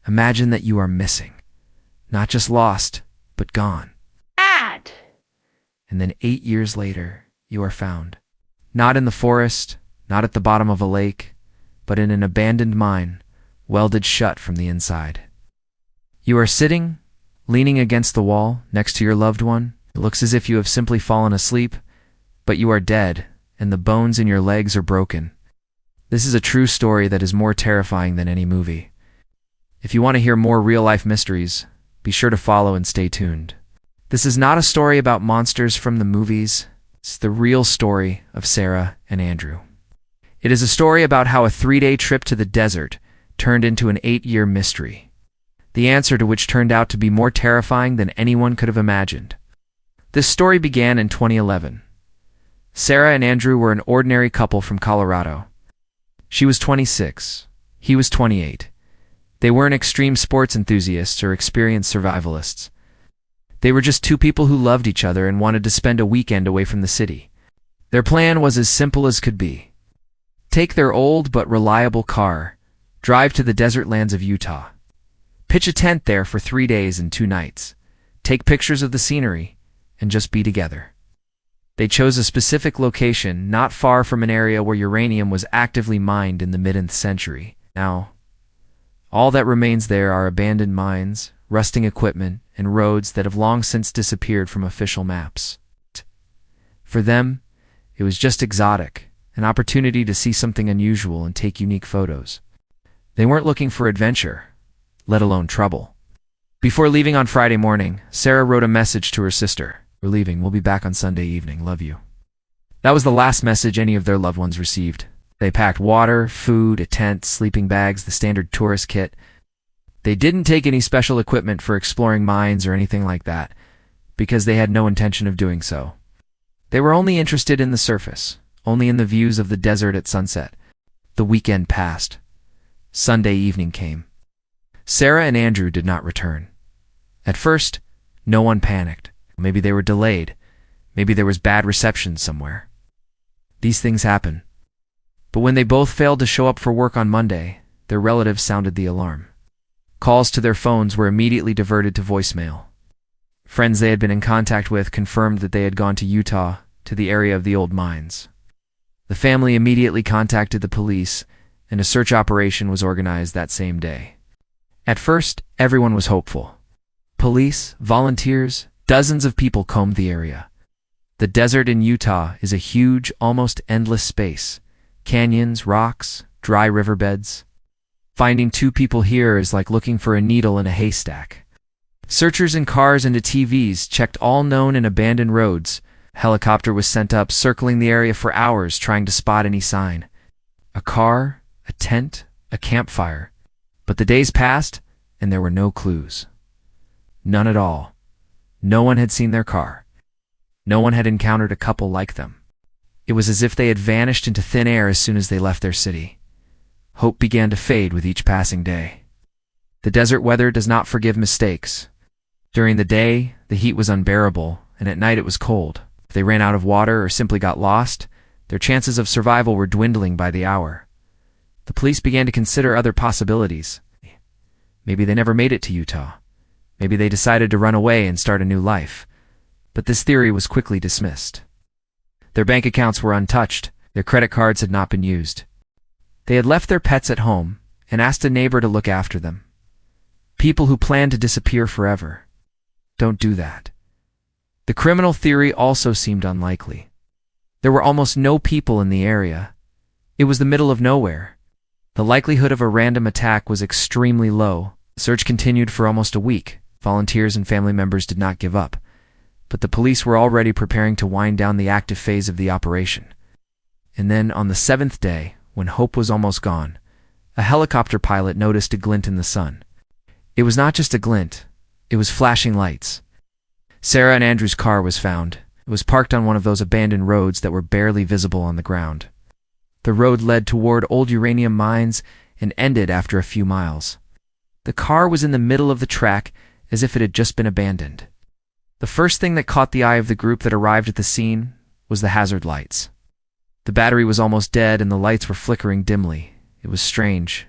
Imagine that you are missing. Not just lost, but gone. Dad! And then 8 years later, you are found. Not in the forest, not at the bottom of a lake, but in an abandoned mine, welded shut from the inside. You are sitting, leaning against the wall, next to your loved one. It looks as if you have simply fallen asleep, but you are dead, and the bones in your legs are broken. This is a true story that is more terrifying than any movie. If you want to hear more real-life mysteries, be sure to follow and stay tuned. This is not a story about monsters from the movies. It's the real story of Sarah and Andrew. It is a story about how a 3-day trip to the desert turned into an 8-year mystery, the answer to which turned out to be more terrifying than anyone could have imagined. This story began in 2011. Sarah and Andrew were an ordinary couple from Colorado. She was 26. He was 28. They weren't extreme sports enthusiasts or experienced survivalists. They were just two people who loved each other and wanted to spend a weekend away from the city. Their plan was as simple as could be. Take their old but reliable car, drive to the desert lands of Utah. Pitch a tent there for 3 days and 2 nights. Take pictures of the scenery, and just be together. They chose a specific location not far from an area where uranium was actively mined in the mid-9th century. Now, all that remains there are abandoned mines, rusting equipment, and roads that have long since disappeared from official maps. For them, it was just exotic, an opportunity to see something unusual and take unique photos. They weren't looking for adventure, let alone trouble. Before leaving on Friday morning, Sarah wrote a message to her sister. "We're leaving. We'll be back on Sunday evening. Love you." That was the last message any of their loved ones received. They packed water, food, a tent, sleeping bags, the standard tourist kit. They didn't take any special equipment for exploring mines or anything like that, because they had no intention of doing so. They were only interested in the surface, only in the views of the desert at sunset. The weekend passed. Sunday evening came. Sarah and Andrew did not return. At first, no one panicked. Maybe they were delayed. Maybe there was bad reception somewhere. These things happen. But when they both failed to show up for work on Monday, their relatives sounded the alarm. Calls to their phones were immediately diverted to voicemail. Friends they had been in contact with confirmed that they had gone to Utah, to the area of the old mines. The family immediately contacted the police, and a search operation was organized that same day. At first, everyone was hopeful. Police, volunteers, dozens of people combed the area. The desert in Utah is a huge, almost endless space. Canyons, rocks, dry riverbeds. Finding 2 people here is like looking for a needle in a haystack. Searchers in cars and ATVs checked all known and abandoned roads. A helicopter was sent up, circling the area for hours trying to spot any sign. A car, a tent, a campfire. But the days passed, and there were no clues. None at all. No one had seen their car. No one had encountered a couple like them. It was as if they had vanished into thin air as soon as they left their city. Hope began to fade with each passing day. The desert weather does not forgive mistakes. During the day, the heat was unbearable, and at night it was cold. If they ran out of water or simply got lost, their chances of survival were dwindling by the hour. The police began to consider other possibilities. Maybe they never made it to Utah. Maybe they decided to run away and start a new life. But this theory was quickly dismissed. Their bank accounts were untouched. Their credit cards had not been used. They had left their pets at home and asked a neighbor to look after them. People who plan to disappear forever don't do that. The criminal theory also seemed unlikely. There were almost no people in the area. It was the middle of nowhere. The likelihood of a random attack was extremely low. The search continued for almost a week. Volunteers and family members did not give up. But the police were already preparing to wind down the active phase of the operation. And then, on the 7th day, when hope was almost gone, a helicopter pilot noticed a glint in the sun. It was not just a glint, it was flashing lights. Sarah and Andrew's car was found. It was parked on one of those abandoned roads that were barely visible on the ground. The road led toward old uranium mines and ended after a few miles. The car was in the middle of the track as if it had just been abandoned. The first thing that caught the eye of the group that arrived at the scene was the hazard lights. The battery was almost dead and the lights were flickering dimly. It was strange.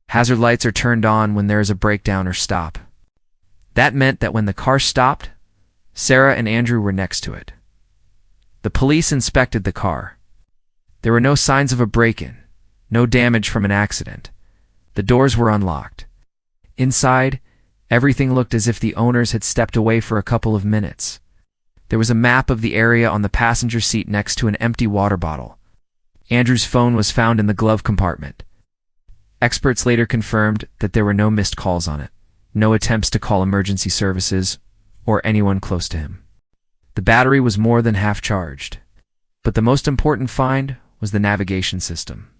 Hazard lights are turned on when there is a breakdown or stop. That meant that when the car stopped, Sarah and Andrew were next to it. The police inspected the car. There were no signs of a break-in, no damage from an accident. The doors were unlocked. Inside, everything looked as if the owners had stepped away for a couple of minutes. There was a map of the area on the passenger seat next to an empty water bottle. Andrew's phone was found in the glove compartment. Experts later confirmed that there were no missed calls on it, no attempts to call emergency services, or anyone close to him. The battery was more than half charged. But the most important find was the navigation system.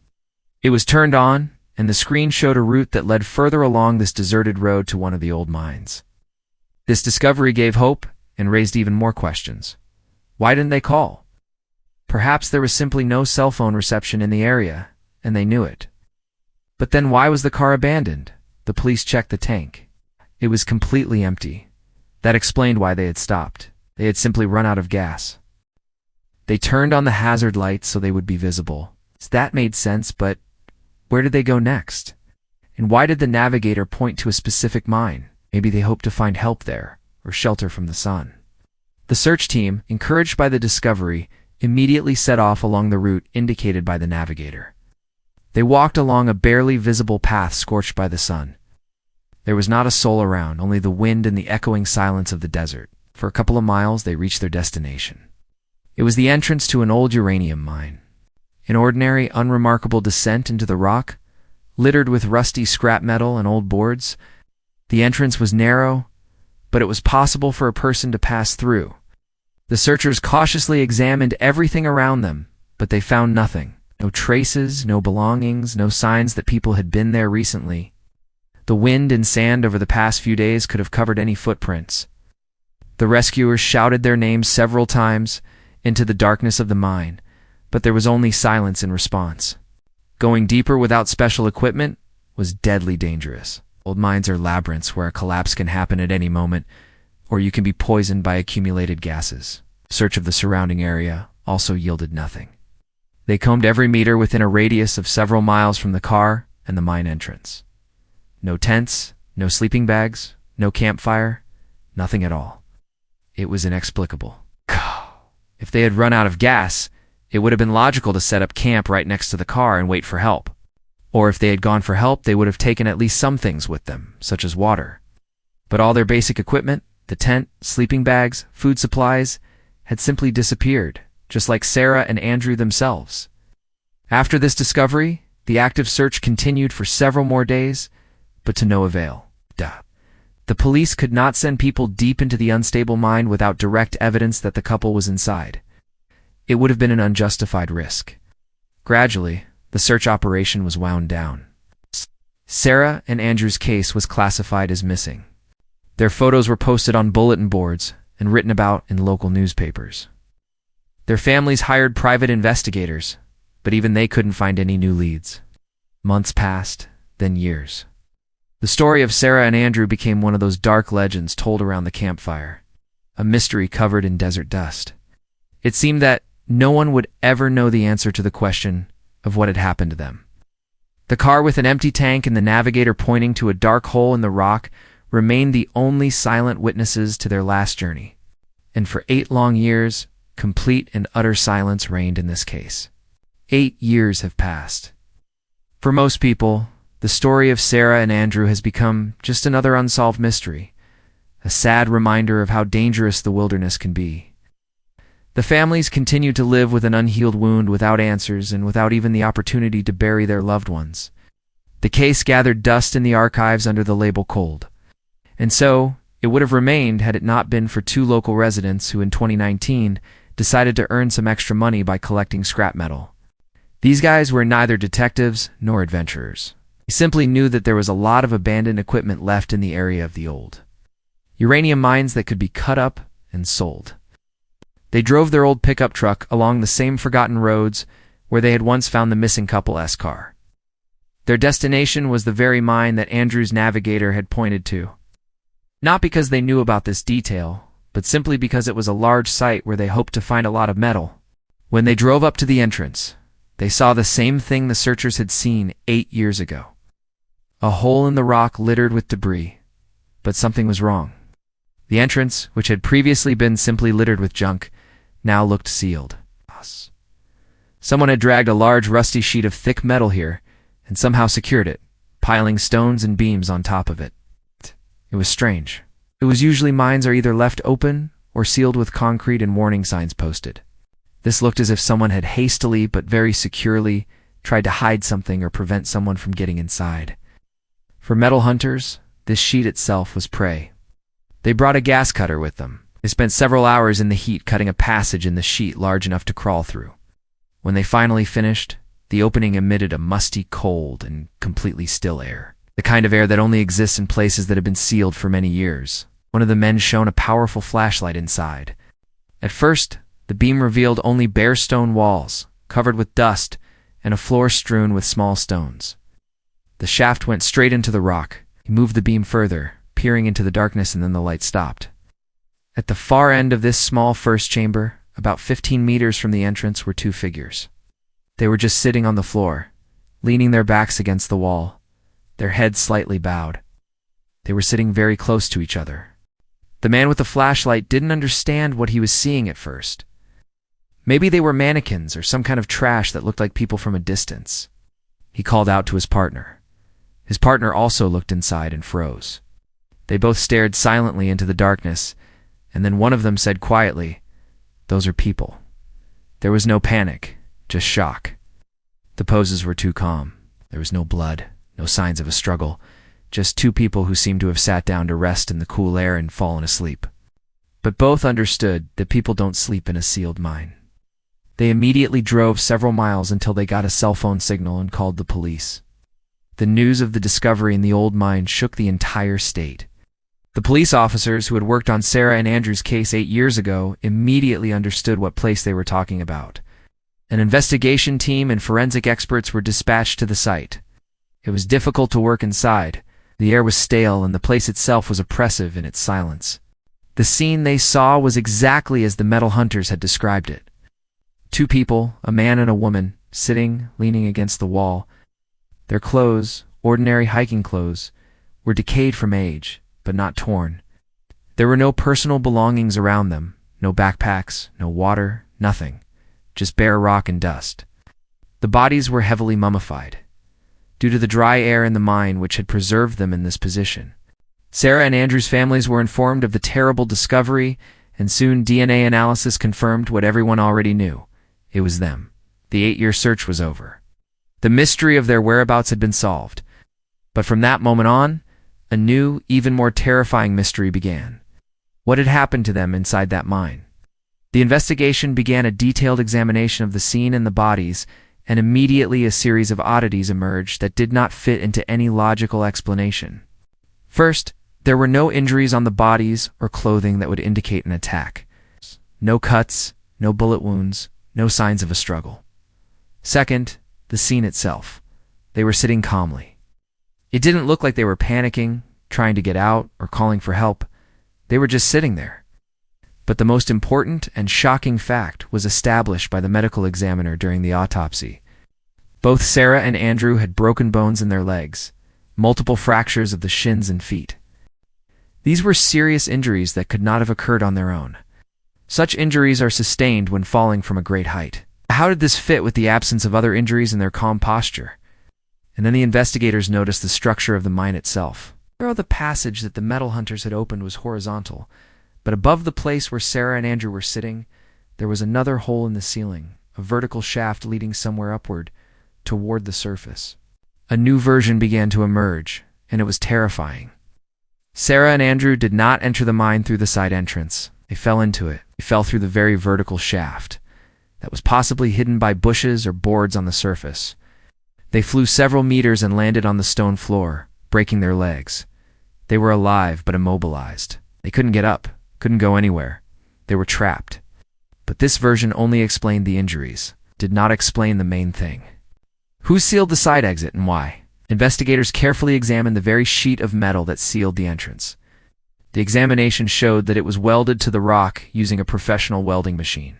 It was turned on, and the screen showed a route that led further along this deserted road to one of the old mines. This discovery gave hope and raised even more questions. Why didn't they call? Perhaps there was simply no cell phone reception in the area, and they knew it. But then why was the car abandoned? The police checked the tank. It was completely empty. That explained why they had stopped. They had simply run out of gas. They turned on the hazard lights so they would be visible. That made sense, but where did they go next? And why did the navigator point to a specific mine? Maybe they hoped to find help there, or shelter from the sun. The search team, encouraged by the discovery, immediately set off along the route indicated by the navigator. They walked along a barely visible path scorched by the sun. There was not a soul around, only the wind and the echoing silence of the desert. For a couple of miles, they reached their destination. It was the entrance to an old uranium mine. An ordinary, unremarkable descent into the rock, littered with rusty scrap metal and old boards. The entrance was narrow, but it was possible for a person to pass through. The searchers cautiously examined everything around them, but they found nothing. No traces, no belongings, no signs that people had been there recently. The wind and sand over the past few days could have covered any footprints. The rescuers shouted their names several times into the darkness of the mine, but there was only silence in response. Going deeper without special equipment was deadly dangerous. Old mines are labyrinths where a collapse can happen at any moment, or you can be poisoned by accumulated gases. Search of the surrounding area also yielded nothing. They combed every meter within a radius of several miles from the car and the mine entrance. No tents, no sleeping bags, no campfire, nothing at all. It was inexplicable. If they had run out of gas, it would have been logical to set up camp right next to the car and wait for help. Or if they had gone for help, they would have taken at least some things with them, such as water. But all their basic equipment, the tent, sleeping bags, food supplies, had simply disappeared, just like Sarah and Andrew themselves. After this discovery, the active search continued for several more days, but to no avail. The police could not send people deep into the unstable mine without direct evidence that the couple was inside. It would have been an unjustified risk. Gradually, the search operation was wound down. Sarah and Andrew's case was classified as missing. Their photos were posted on bulletin boards and written about in local newspapers. Their families hired private investigators, but even they couldn't find any new leads. Months passed, then years. The story of Sarah and Andrew became one of those dark legends told around the campfire, a mystery covered in desert dust. It seemed that no one would ever know the answer to the question of what had happened to them. The car with an empty tank and the navigator pointing to a dark hole in the rock remained the only silent witnesses to their last journey. And for 8 long years, complete and utter silence reigned in this case. 8 years have passed. For most people, the story of Sarah and Andrew has become just another unsolved mystery, a sad reminder of how dangerous the wilderness can be. The families continue to live with an unhealed wound without answers and without even the opportunity to bury their loved ones. The case gathered dust in the archives under the label cold. And so, it would have remained had it not been for 2 local residents who in 2019 decided to earn some extra money by collecting scrap metal. These guys were neither detectives nor adventurers. They simply knew that there was a lot of abandoned equipment left in the area of the old uranium mines that could be cut up and sold. They drove their old pickup truck along the same forgotten roads where they had once found the missing couple's car. Their destination was the very mine that Andrew's navigator had pointed to. Not because they knew about this detail, but simply because it was a large site where they hoped to find a lot of metal. When they drove up to the entrance, they saw the same thing the searchers had seen 8 years ago. A hole in the rock littered with debris, but something was wrong. The entrance, which had previously been simply littered with junk, now looked sealed. Someone had dragged a large rusty sheet of thick metal here and somehow secured it, piling stones and beams on top of it. It was strange. It was usually mines are either left open or sealed with concrete and warning signs posted. This looked as if someone had hastily but very securely tried to hide something or prevent someone from getting inside. For metal hunters, this sheet itself was prey. They brought a gas cutter with them. They spent several hours in the heat cutting a passage in the sheet large enough to crawl through. When they finally finished, the opening emitted a musty, cold, and completely still air. The kind of air that only exists in places that have been sealed for many years. One of the men shone a powerful flashlight inside. At first, the beam revealed only bare stone walls, covered with dust, and a floor strewn with small stones. The shaft went straight into the rock. He moved the beam further, peering into the darkness, and then the light stopped. At the far end of this small first chamber, about 15 meters from the entrance, were two figures. They were just sitting on the floor, leaning their backs against the wall, their heads slightly bowed. They were sitting very close to each other. The man with the flashlight didn't understand what he was seeing at first. Maybe they were mannequins or some kind of trash that looked like people from a distance. He called out to his partner. His partner also looked inside and froze. They both stared silently into the darkness, and then one of them said quietly, "Those are people." There was no panic, just shock. The poses were too calm. There was no blood, no signs of a struggle, just two people who seemed to have sat down to rest in the cool air and fallen asleep. But both understood that people don't sleep in a sealed mine. They immediately drove several miles until they got a cell phone signal and called the police. The news of the discovery in the old mine shook the entire state. The police officers who had worked on Sarah and Andrew's case 8 years ago immediately understood what place they were talking about. An investigation team and forensic experts were dispatched to the site. It was difficult to work inside. The air was stale and the place itself was oppressive in its silence. The scene they saw was exactly as the metal hunters had described it. Two people, a man and a woman, sitting, leaning against the wall. Their clothes, ordinary hiking clothes, were decayed from age, but not torn. There were no personal belongings around them, no backpacks, no water, nothing, just bare rock and dust. The bodies were heavily mummified, due to the dry air in the mine which had preserved them in this position. Sarah and Andrew's families were informed of the terrible discovery, and soon DNA analysis confirmed what everyone already knew. It was them. The 8-year search was over. The mystery of their whereabouts had been solved. But from that moment on, a new, even more terrifying mystery began. What had happened to them inside that mine? The investigation began a detailed examination of the scene and the bodies, and immediately a series of oddities emerged that did not fit into any logical explanation. First, there were no injuries on the bodies or clothing that would indicate an attack. No cuts, no bullet wounds, no signs of a struggle. Second, the scene itself. They were sitting calmly. It didn't look like they were panicking, trying to get out, or calling for help. They were just sitting there. But the most important and shocking fact was established by the medical examiner during the autopsy. Both Sarah and Andrew had broken bones in their legs, multiple fractures of the shins and feet. These were serious injuries that could not have occurred on their own. Such injuries are sustained when falling from a great height. How did this fit with the absence of other injuries and their calm posture? And then the investigators noticed the structure of the mine itself. The passage that the metal hunters had opened was horizontal, but above the place where Sarah and Andrew were sitting, there was another hole in the ceiling, a vertical shaft leading somewhere upward, toward the surface. A new version began to emerge, and it was terrifying. Sarah and Andrew did not enter the mine through the side entrance. They fell into it. They fell through the very vertical shaft that was possibly hidden by bushes or boards on the surface. They flew several meters and landed on the stone floor, breaking their legs. They were alive but immobilized. They couldn't get up, couldn't go anywhere. They were trapped. But this version only explained the injuries, did not explain the main thing. Who sealed the side exit and why? Investigators carefully examined the very sheet of metal that sealed the entrance. The examination showed that it was welded to the rock using a professional welding machine.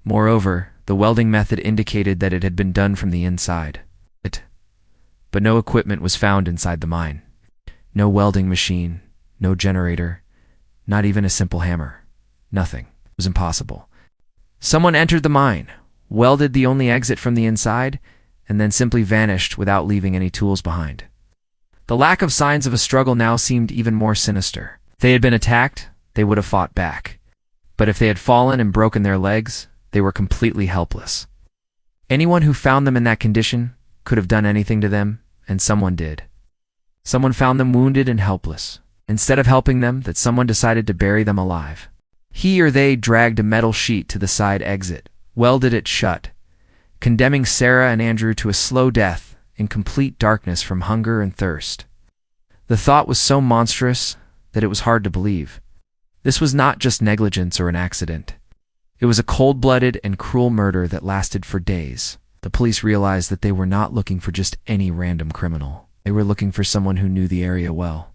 Moreover, the welding method indicated that it had been done from the inside. but no equipment was found inside the mine. No welding machine, no generator, not even a simple hammer. Nothing. It was impossible. Someone entered the mine, welded the only exit from the inside, and then simply vanished without leaving any tools behind. The lack of signs of a struggle now seemed even more sinister. If they had been attacked, they would have fought back. But if they had fallen and broken their legs, they were completely helpless. Anyone who found them in that condition could have done anything to them, and someone did. Someone found them wounded and helpless. Instead of helping them, that someone decided to bury them alive. He or they dragged a metal sheet to the side exit, welded it shut, condemning Sarah and Andrew to a slow death in complete darkness from hunger and thirst. The thought was so monstrous that it was hard to believe. This was not just negligence or an accident. It was a cold-blooded and cruel murder that lasted for days. The police realized that they were not looking for just any random criminal. They were looking for someone who knew the area well.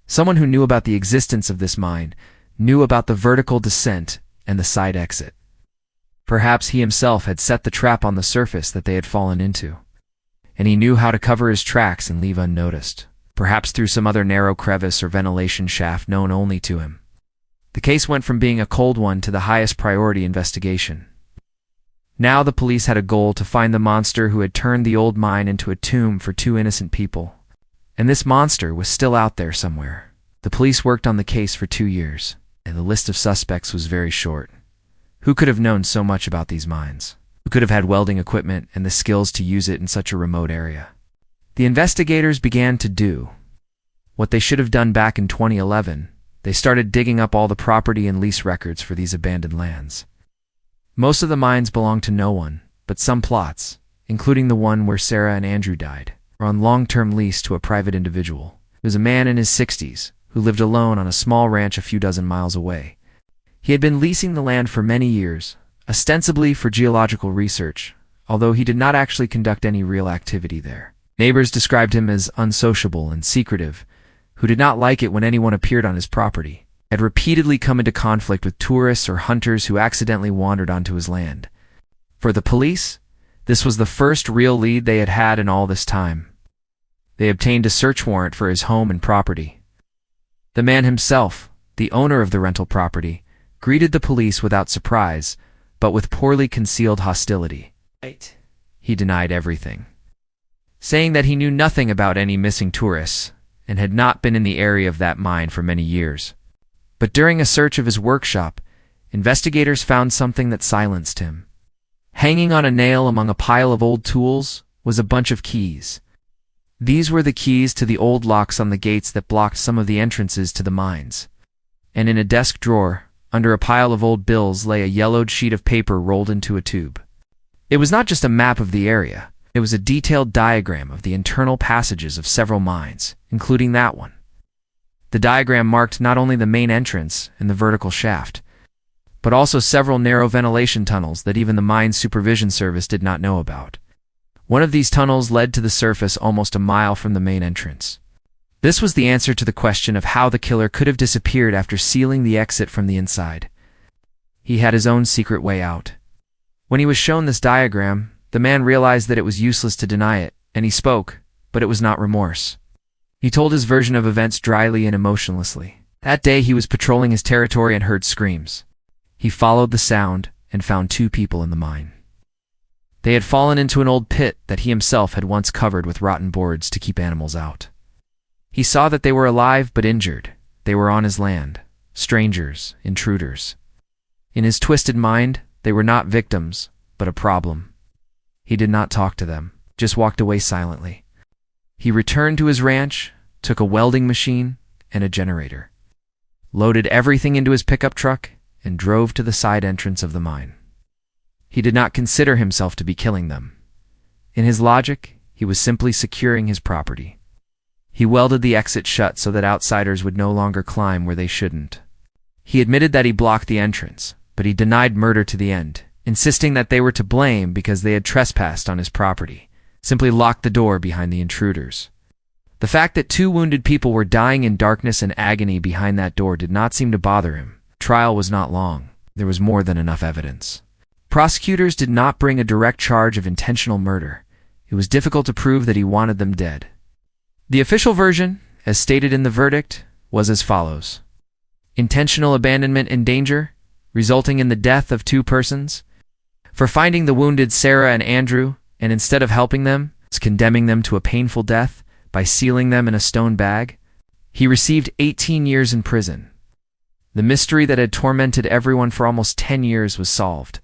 Someone who knew about the existence of this mine, knew about the vertical descent and the side exit. Perhaps he himself had set the trap on the surface that they had fallen into. And he knew how to cover his tracks and leave unnoticed, perhaps through some other narrow crevice or ventilation shaft known only to him. The case went from being a cold one to the highest priority investigation. Now the police had a goal to find the monster who had turned the old mine into a tomb for two innocent people. And this monster was still out there somewhere. The police worked on the case for 2 years, and the list of suspects was very short. Who could have known so much about these mines? Who could have had welding equipment and the skills to use it in such a remote area? The investigators began to do what they should have done back in 2011. They started digging up all the property and lease records for these abandoned lands. Most of the mines belonged to no one, but some plots, including the one where Sarah and Andrew died, were on long-term lease to a private individual. It was a man in his 60s who lived alone on a small ranch a few dozen miles away. He had been leasing the land for many years, ostensibly for geological research, although he did not actually conduct any real activity there. Neighbors described him as unsociable and secretive, who did not like it when anyone appeared on his property, had repeatedly come into conflict with tourists or hunters who accidentally wandered onto his land. For the police, this was the first real lead they had had in all this time. They obtained a search warrant for his home and property. The man himself, the owner of the rental property, greeted the police without surprise, but with poorly concealed hostility. He denied everything, saying that he knew nothing about any missing tourists and had not been in the area of that mine for many years. But during a search of his workshop, investigators found something that silenced him. Hanging on a nail among a pile of old tools was a bunch of keys. These were the keys to the old locks on the gates that blocked some of the entrances to the mines. And in a desk drawer, under a pile of old bills, lay a yellowed sheet of paper rolled into a tube. It was not just a map of the area. It was a detailed diagram of the internal passages of several mines, including that one. The diagram marked not only the main entrance and the vertical shaft, but also several narrow ventilation tunnels that even the Mines Supervision Service did not know about. One of these tunnels led to the surface almost a mile from the main entrance. This was the answer to the question of how the killer could have disappeared after sealing the exit from the inside. He had his own secret way out. When he was shown this diagram, the man realized that it was useless to deny it, and he spoke, but it was not remorse. He told his version of events dryly and emotionlessly. That day he was patrolling his territory and heard screams. He followed the sound and found 2 people in the mine. They had fallen into an old pit that he himself had once covered with rotten boards to keep animals out. He saw that they were alive but injured. They were on his land, strangers, intruders. In his twisted mind, they were not victims, but a problem. He did not talk to them, just walked away silently. He returned to his ranch, took a welding machine and a generator, loaded everything into his pickup truck, and drove to the side entrance of the mine. He did not consider himself to be killing them. In his logic, he was simply securing his property. He welded the exit shut so that outsiders would no longer climb where they shouldn't. He admitted that he blocked the entrance, but he denied murder to the end, insisting that they were to blame because they had trespassed on his property, simply locked the door behind the intruders. The fact that 2 wounded people were dying in darkness and agony behind that door did not seem to bother him. Trial was not long. There was more than enough evidence. Prosecutors did not bring a direct charge of intentional murder. It It was difficult to prove that he wanted them dead. The official version, as stated in the verdict, was as follows. Intentional abandonment and danger, resulting in the death of 2 persons. For finding the wounded Sarah and Andrew, and instead of helping them, condemning them to a painful death by sealing them in a stone bag, he received 18 years in prison. The mystery that had tormented everyone for almost 10 years was solved.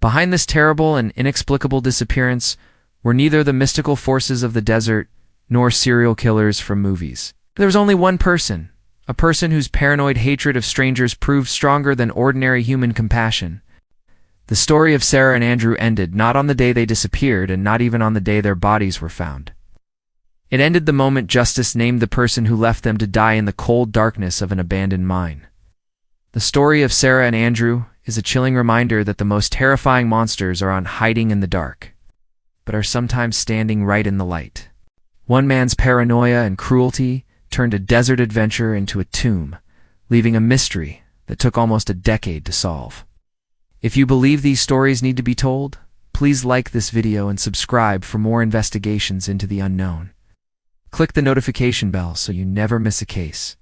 Behind this terrible and inexplicable disappearance were neither the mystical forces of the desert nor serial killers from movies. There was only one person, a person whose paranoid hatred of strangers proved stronger than ordinary human compassion. The story of Sarah and Andrew ended not on the day they disappeared and not even on the day their bodies were found. It ended the moment justice named the person who left them to die in the cold darkness of an abandoned mine. The story of Sarah and Andrew is a chilling reminder that the most terrifying monsters are on hiding in the dark, but are sometimes standing right in the light. One man's paranoia and cruelty turned a desert adventure into a tomb, leaving a mystery that took almost a decade to solve. If you believe these stories need to be told, please like this video and subscribe for more investigations into the unknown. Click the notification bell so you never miss a case.